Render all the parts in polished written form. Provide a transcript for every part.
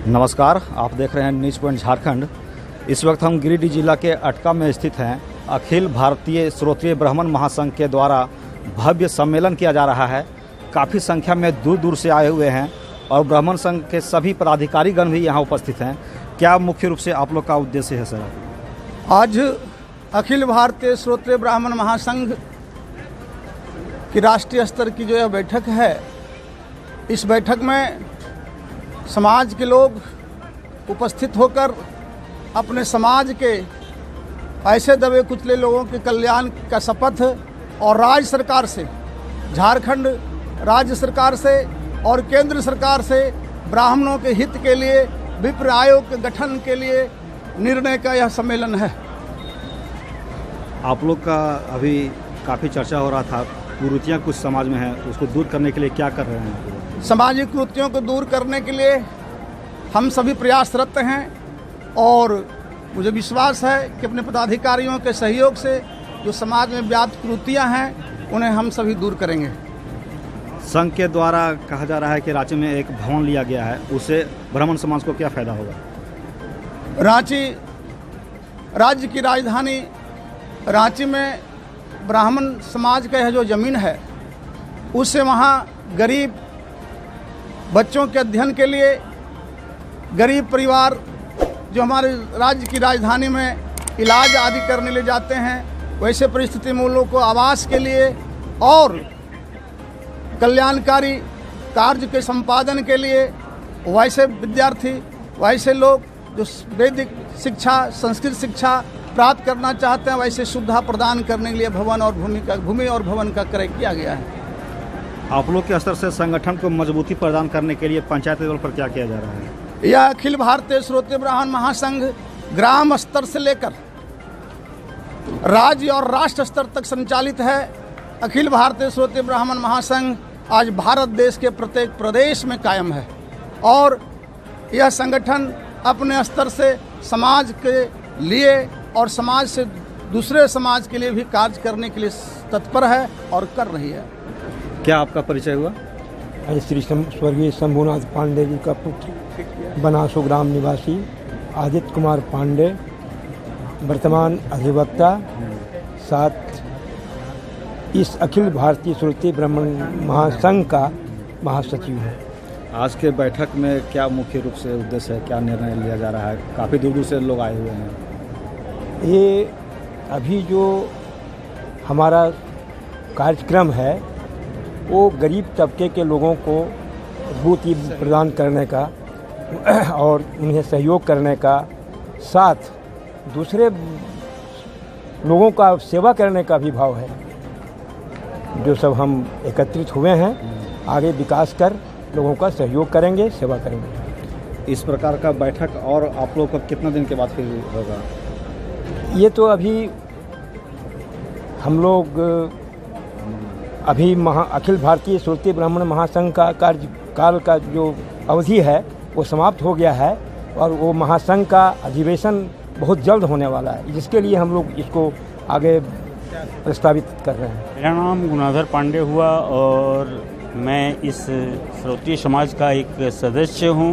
नमस्कार, आप देख रहे हैं न्यूज़ पॉइंट झारखंड। इस वक्त हम गिरिडीह जिला के अटका में स्थित हैं। अखिल भारतीय श्रोत्रिय ब्राह्मण महासंघ के द्वारा भव्य सम्मेलन किया जा रहा है। काफ़ी संख्या में दूर दूर से आए हुए हैं और ब्राह्मण संघ के सभी पदाधिकारीगण भी यहाँ उपस्थित हैं। क्या मुख्य रूप से आप लोग का उद्देश्य है सर? आज अखिल भारतीय श्रोत्रिय ब्राह्मण महासंघ की राष्ट्रीय स्तर की जो यह बैठक है, इस बैठक में समाज के लोग उपस्थित होकर अपने समाज के ऐसे दबे कुचले लोगों के कल्याण का शपथ और राज्य सरकार से, झारखंड राज्य सरकार से और केंद्र सरकार से ब्राह्मणों के हित के लिए विप्र आयोग के गठन के लिए निर्णय का यह सम्मेलन है। आप लोग का अभी काफ़ी चर्चा हो रहा था, कुरीतियाँ कुछ समाज में हैं, उसको दूर करने के लिए क्या कर रहे हैं? सामाजिक कुरीतियों को दूर करने के लिए हम सभी प्रयासरत हैं और मुझे विश्वास है कि अपने पदाधिकारियों के सहयोग से जो समाज में व्याप्त कुरीतियाँ हैं उन्हें हम सभी दूर करेंगे। संघ के द्वारा कहा जा रहा है कि रांची में एक भवन लिया गया है, उससे ब्राह्मण समाज को क्या फायदा होगा? रांची राज्य की राजधानी, रांची में ब्राह्मण समाज का यह जो ज़मीन है, उससे वहाँ गरीब बच्चों के अध्ययन के लिए, गरीब परिवार जो हमारे राज्य की राजधानी में इलाज आदि करने ले जाते हैं, वैसे परिस्थिति में उन लोगों को आवास के लिए और कल्याणकारी कार्य के संपादन के लिए, वैसे विद्यार्थी, वैसे लोग जो वैदिक शिक्षा, संस्कृत शिक्षा प्राप्त करना चाहते हैं, वैसे सुविधा प्रदान करने के लिए भूमि और भवन का क्रय किया गया है। आप लोग के स्तर से संगठन को मजबूती प्रदान करने के लिए पंचायत लेवल पर क्या किया जा रहा है? यह अखिल भारतीय श्रोत्रिय ब्राह्मण महासंघ ग्राम स्तर से लेकर राज्य और राष्ट्र स्तर तक संचालित है। अखिल भारतीय श्रोत्रिय ब्राह्मण महासंघ आज भारत देश के प्रत्येक प्रदेश में कायम है और यह संगठन अपने स्तर से समाज के लिए और समाज से दूसरे समाज के लिए भी कार्य करने के लिए तत्पर है और कर रही है। क्या आपका परिचय हुआ? श्री स्वर्गीय शंभुनाथ पांडे जी का पुत्र, बनासो ग्राम निवासी आदित्य कुमार पांडे, वर्तमान अधिवक्ता, साथ इस अखिल भारतीय श्रोत्रिय ब्राह्मण महासंघ का महासचिव है। आज के बैठक में क्या मुख्य रूप से उद्देश्य है, क्या निर्णय लिया जा रहा है? काफ़ी दूर दूर से लोग आए हुए हैं। ये अभी जो हमारा कार्यक्रम है वो गरीब तबके के लोगों को मजबूती प्रदान करने का और उन्हें सहयोग करने का, साथ दूसरे लोगों का सेवा करने का भी भाव है। जो सब हम एकत्रित हुए हैं, आगे विकास कर लोगों का सहयोग करेंगे, सेवा करेंगे। इस प्रकार का बैठक और आप लोग का कितना दिन के बाद फिर होगा? ये तो अभी हम लोग अभी अखिल भारतीय श्रोत्रिय ब्राह्मण महासंघ का कार्यकाल का जो अवधि है वो समाप्त हो गया है और वो महासंघ का अधिवेशन बहुत जल्द होने वाला है, जिसके लिए हम लोग इसको आगे प्रस्तावित कर रहे हैं। मेरा नाम गुणाधर पांडे हुआ और मैं इस श्रोत्रिय समाज का एक सदस्य हूँ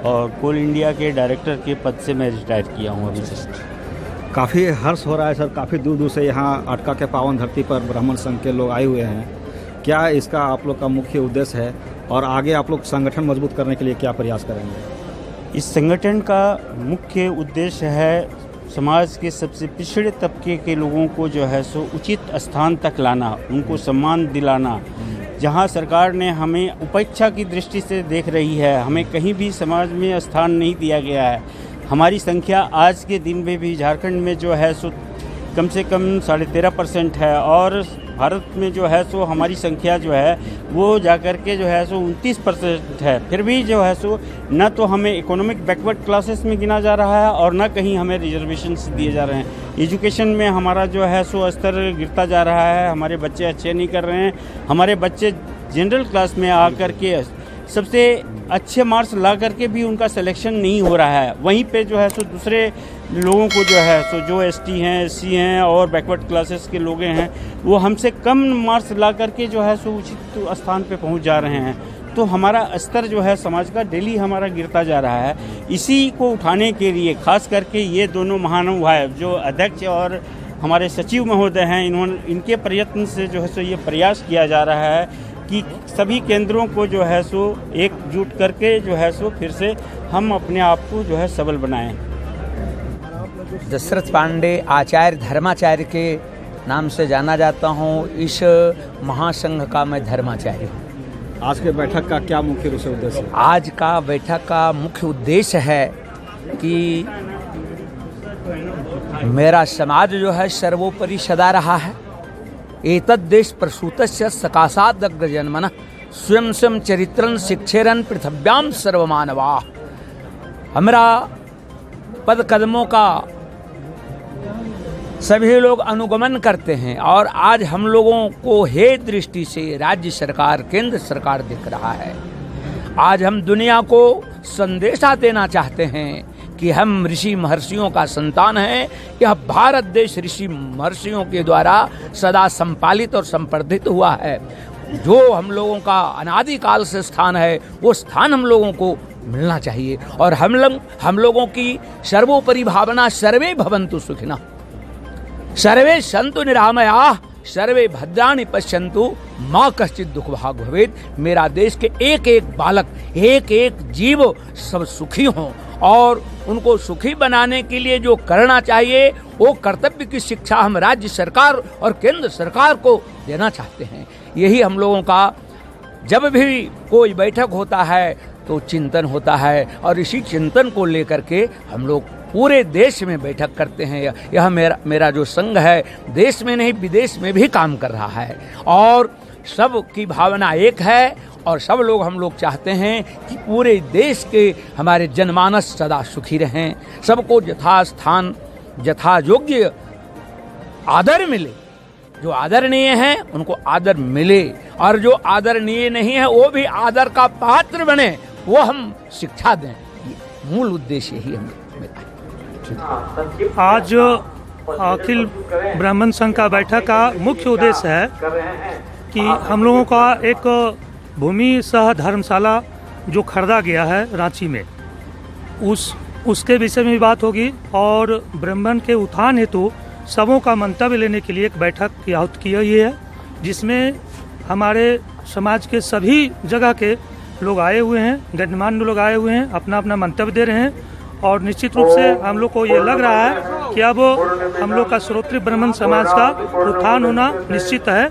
और कोल इंडिया के डायरेक्टर के पद से मैं रिटायर किया हूँ अभी जस्ट। काफ़ी हर्ष हो रहा है सर, काफ़ी दूर दूर से यहाँ अटका के पावन धरती पर ब्राह्मण संघ के लोग आए हुए हैं। क्या इसका आप लोग का मुख्य उद्देश्य है और आगे आप लोग संगठन मजबूत करने के लिए क्या प्रयास करेंगे? इस संगठन का मुख्य उद्देश्य है समाज के सबसे पिछड़े तबके के लोगों को जो है सो उचित स्थान तक लाना, उनको सम्मान दिलाना। जहाँ सरकार ने हमें उपेक्षा की दृष्टि से देख रही है, हमें कहीं भी समाज में स्थान नहीं दिया गया है। हमारी संख्या आज के दिन में भी झारखंड में जो है सो कम से कम 13.5% है और भारत में जो है सो हमारी संख्या जो है वो जाकर के जो है सो 29% है। फिर भी जो है सो न तो हमें इकोनॉमिक बैकवर्ड क्लासेस में गिना जा रहा है और न कहीं हमें रिजर्वेशंस दिए जा रहे हैं। एजुकेशन में हमारा जो है सो स्तर गिरता जा रहा है, हमारे बच्चे अच्छे नहीं कर रहे हैं, हमारे बच्चे जनरल क्लास में आकर के सबसे अच्छे मार्क्स ला करके भी उनका सिलेक्शन नहीं हो रहा है। वहीं पे जो है सो दूसरे लोगों को जो है सो जो एसटी हैं, एससी हैं और बैकवर्ड क्लासेस के लोग हैं, वो हमसे कम मार्क्स ला करके जो है सो उचित स्थान पे पहुंच जा रहे हैं। तो हमारा स्तर जो है समाज का डेली हमारा गिरता जा रहा है। इसी को उठाने के लिए खास करके ये दोनों महानुभाव जो अध्यक्ष और हमारे सचिव महोदय हैं, इनके प्रयत्न से जो है सो ये प्रयास किया जा रहा है कि सभी केंद्रों को जो है सो एकजुट करके जो है सो फिर से हम अपने आप को जो है सबल बनाएं। दशरथ पांडे आचार्य धर्माचार्य के नाम से जाना जाता हूँ। इस महासंघ का मैं धर्माचार्य हूँ। आज के बैठक का क्या मुख्य रूप से उद्देश्य है? आज का बैठक का मुख्य उद्देश्य है कि मेरा समाज जो है सर्वोपरि सदा रहा है। एतद् देश प्रसूतस्य सकाशात् अग्रजन्मनः स्वयं स्वयं चरित्रं शिक्षेरन् पृथिव्यां सर्वमानवा। हमारा पद कदमों का सभी लोग अनुगमन करते हैं और आज हम लोगों को हे दृष्टि से राज्य सरकार केंद्र सरकार दिख रहा है। आज हम दुनिया को संदेशा देना चाहते हैं कि हम ऋषि महर्षियों का संतान हैं। यह भारत देश ऋषि महर्षियों के द्वारा सदा संपालित और संवर्धित हुआ है। जो हम लोगों का अनादिकाल से स्थान है वो स्थान हम लोगों को मिलना चाहिए। और हम लोगों की सर्वोपरि भावना सर्वे भवन्तु सुखिनः, सर्वे सन्तु निरामयाः, सर्वे भद्राणि पश्यन्तु माँ कश्चित् दुख भाग भवेत्। मेरा देश के एक एक बालक एक एक जीव सब सुखी हों और उनको सुखी बनाने के लिए जो करना चाहिए वो कर्तव्य की शिक्षा हम राज्य सरकार और केंद्र सरकार को देना चाहते हैं। यही हम लोगों का जब भी कोई बैठक होता है तो चिंतन होता है और इसी चिंतन को लेकर के हम लोग पूरे देश में बैठक करते हैं। यह मेरा जो संघ है देश में नहीं विदेश में भी काम कर रहा है और सब की भावना एक है और सब लोग हम लोग चाहते हैं कि पूरे देश के हमारे जनमानस सदा सुखी रहें, सबको यथास्थान यथा योग्य आदर मिले। जो आदरणीय हैं उनको आदर मिले और जो आदरणीय नहीं है वो भी आदर का पात्र बने, वो हम शिक्षा दें। मूल उद्देश्य यही हम मेरा। आज अखिल ब्राह्मण संघ का बैठक का मुख्य उद्देश्य है कि हम लोगों का एक भूमि सह धर्मशाला जो खरीदा गया है रांची में, उसके विषय में भी बात होगी और ब्राह्मण के उत्थान हेतु सबों का मंतव्य लेने के लिए एक बैठक की आहूति की गई है, जिसमें हमारे समाज के सभी जगह के लोग आए हुए हैं, गणमान्य लोग आए हुए हैं, अपना अपना मंतव्य दे रहे हैं। और निश्चित रूप से हम लोग को ये लग रहा है कि अब हम लोग का श्रोत्रिय ब्राह्मण समाज का उत्थान होना निश्चित है।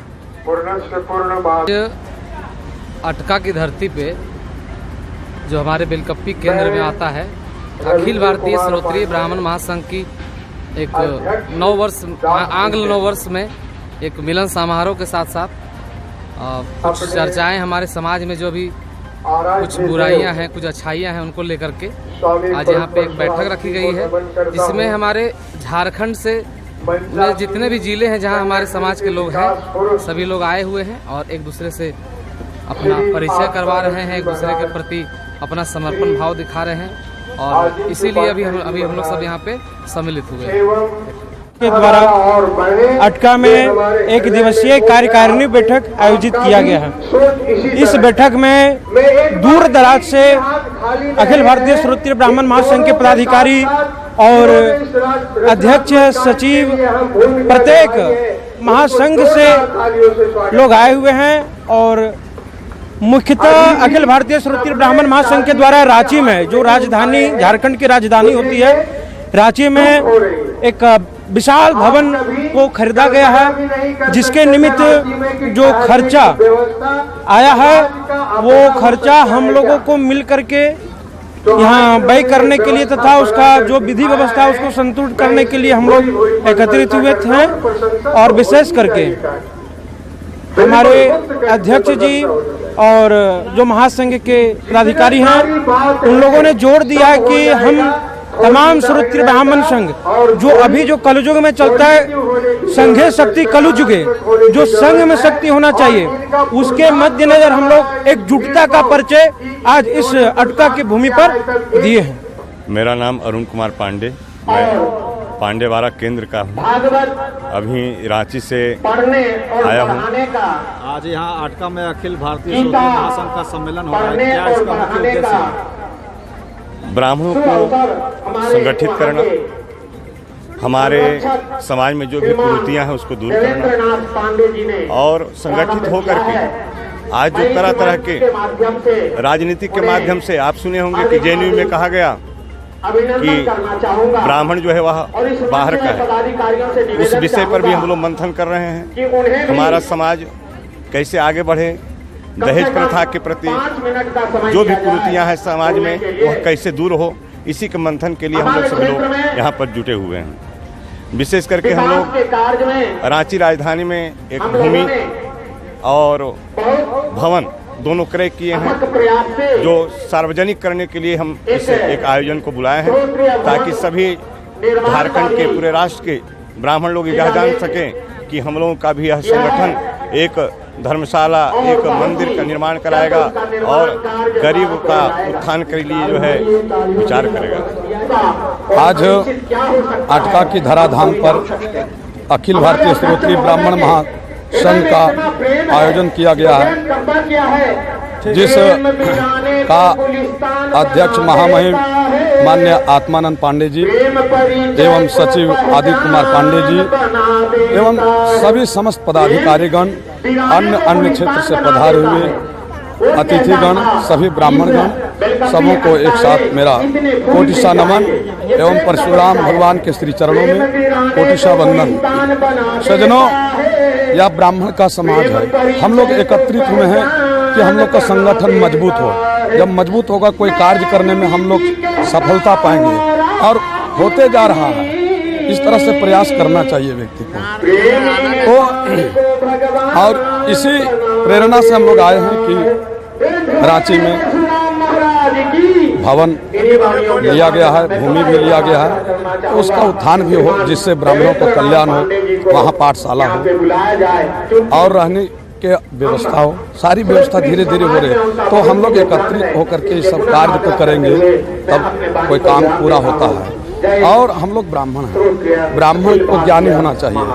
अटका की धरती पे जो हमारे बेलकप्पी केंद्र में आता है, अखिल भारतीय श्रोत्रिय ब्राह्मण महासंघ की एक आंग्ल नववर्ष में एक मिलन समारोह के साथ साथ कुछ चर्चाएं हमारे समाज में जो भी कुछ बुराइयां हैं कुछ अच्छाइयां हैं उनको लेकर के आज यहाँ पे एक बैठक रखी गई है, जिसमें हमारे झारखंड से में जितने भी जिले हैं जहाँ हमारे समाज के लोग हैं सभी लोग आए हुए हैं और एक दूसरे से अपना परिचय करवा रहे हैं, एक दूसरे के प्रति अपना समर्पण भाव दिखा रहे हैं और इसीलिए अभी हम लोग सब यहाँ पे सम्मिलित हुए हैं। के द्वारा अटका में एक दिवसीय कार्यकारिणी बैठक आयोजित किया गया है। इस बैठक में दूर दराज से अखिल भारतीय श्रोत्रिय ब्राह्मण महासंघ के पदाधिकारी और अध्यक्ष सचिव प्रत्येक महासंघ से लोग आए हुए हैं और मुख्यतः अखिल भारतीय श्रोत्रिय ब्राह्मण महासंघ के द्वारा रांची में जो राजधानी झारखंड की राजधानी होती है, रांची में एक विशाल भवन को खरीदा गया है, जिसके निमित्त जो खर्चा आया है वो खर्चा हम लोगों को मिल करके यहाँ व्यय करने के लिए तथा उसका जो विधि व्यवस्था उसको संतुलित करने के लिए हम लोग एकत्रित हुए थे। और विशेष करके हमारे अध्यक्ष जी और जो महासंघ के पदाधिकारी हैं उन लोगों ने जोर दिया है कि हम तमाम श्रोत्रिय ब्राह्मण संघ जो अभी जो कलयुग में चलता है, संघे शक्ति कलयुगे, जो संघ में शक्ति होना चाहिए, उसके मद्देनजर हम लोग एकजुटता का परिचय आज इस अटका की भूमि पर दिए हैं। मेरा नाम अरुण कुमार पांडे, मैं पांडेवाड़ा केंद्र का हूँ। अभी रांची से आया हूँ। आज यहाँ अटका में अखिल भारतीय श्रोत्रिय महासंघ का सम्मेलन हो रहा है, क्या इसका मुख्य उद्देश्य है? ब्राह्मणों को संगठित करना, हमारे समाज में जो भी कुरीतियाँ हैं उसको दूर करना और संगठित होकर के आज जो तरह तरह के राजनीति के माध्यम से आप सुने होंगे कि जेएनयू में कहा गया कि ब्राह्मण जो है वह बाहर का है। उस विषय पर भी हम लोग मंथन कर रहे हैं। हमारा समाज कैसे आगे बढ़े, दहेज प्रथा के प्रति जो भी कुरीतियाँ हैं समाज में वह कैसे दूर हो, इसी के मंथन के लिए हम लोग सब लोग यहाँ पर जुटे हुए हैं। विशेष करके हम लोग रांची राजधानी में एक भूमि और भवन दोनों क्रय किए हैं, जो सार्वजनिक करने के लिए हम इस एक आयोजन को बुलाए हैं, ताकि सभी झारखंड के पूरे राष्ट्र के ब्राह्मण लोग यह जान सकें कि हम लोगों का भी यह संगठन एक धर्मशाला, एक मंदिर का निर्माण कराएगा और गरीब का उत्थान के लिए जो है विचार करेगा। आज अटका की धराधाम पर अखिल भारतीय श्रोत्रिय ब्राह्मण महासंघ का आयोजन किया गया है, जिस का अध्यक्ष महामहिम माननीय आत्मानंद पांडे जी एवं सचिव आदित्य कुमार पांडे जी एवं सभी समस्त पदाधिकारीगण, अन्य क्षेत्र से पधारे हुए अतिथिगण, सभी ब्राह्मणगण, सबों को एक साथ मेरा कोटिशा नमन एवं परशुराम भगवान के श्री चरणों में कोटिशा वंदन। सज्जनों, यह ब्राह्मण का समाज है। हम लोग एकत्रित हुए हैं कि हम लोग का संगठन मजबूत हो। जब मजबूत होगा कोई कार्य करने में हम लोग सफलता पाएंगे, और होते जा रहा है। इस तरह से प्रयास करना चाहिए व्यक्ति को। और इसी प्रेरणा से हम लोग आए हैं कि रांची में भवन लिया गया है, भूमि भी लिया गया है, तो उसका उत्थान भी हो, जिससे ब्राह्मणों को कल्याण हो, वहाँ पाठशाला हो और रहने के व्यवस्था हो। सारी व्यवस्था धीरे धीरे हो रही है, तो हम लोग एकत्रित होकर के सब कार्य को करेंगे, तब कोई काम पूरा होता है। और हम लोग ब्राह्मण हैं, ब्राह्मण को ज्ञानी होना चाहिए।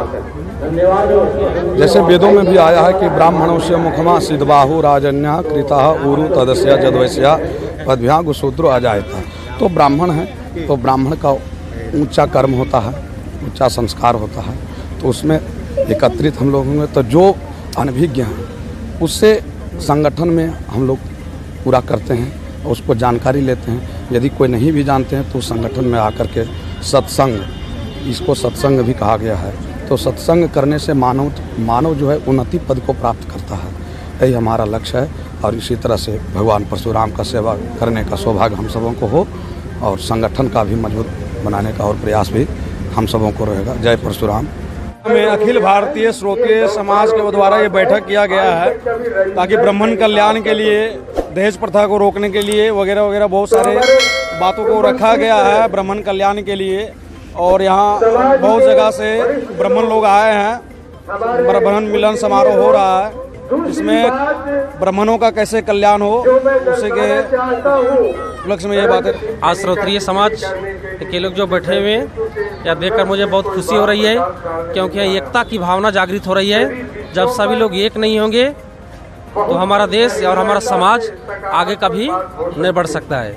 जैसे वेदों में भी आया है कि ब्राह्मणों से मुखमा सिद्धबाहु राजन्या कृता उरु तदस्या जदवैस्या पदभ्या गुशूद्रो अजायता। तो ब्राह्मण है, तो ब्राह्मण का ऊंचा कर्म होता है, ऊंचा संस्कार होता है, तो उसमें एकत्रित हम लोग होंगे। तो जो अनभिज्ञ हैं उससे संगठन में हम लोग पूरा करते हैं, उसको जानकारी लेते हैं। यदि कोई नहीं भी जानते हैं तो संगठन में आकर के सत्संग, इसको सत्संग भी कहा गया है, तो सत्संग करने से मानव जो है उन्नति पद को प्राप्त करता है। यही हमारा लक्ष्य है, और इसी तरह से भगवान परशुराम का सेवा करने का सौभाग्य हम सबों को हो, और संगठन का भी मजबूत बनाने का और प्रयास भी हम सबों को रहेगा। जय परशुराम। में अखिल भारतीय श्रोत्रिय समाज के द्वारा ये बैठक किया गया है, ताकि ब्राह्मण कल्याण के लिए, दहेज प्रथा को रोकने के लिए वगैरह वगैरह बहुत सारे बातों को रखा गया है ब्राह्मण कल्याण के लिए। और यहाँ बहुत जगह से ब्राह्मण लोग आए हैं, ब्राह्मण मिलन समारोह हो रहा है, इसमें ब्राह्मणों का कैसे कल्याण हो उसी के उपलक्ष्य में ये बात है। आज श्रोत्रिय समाज के लोग जो बैठे हुए हैं, यह देखकर मुझे बहुत खुशी हो रही है, क्योंकि एकता की भावना जागृत हो रही है। जब सभी लोग एक नहीं होंगे तो हमारा देश और हमारा समाज आगे कभी नहीं बढ़ सकता है।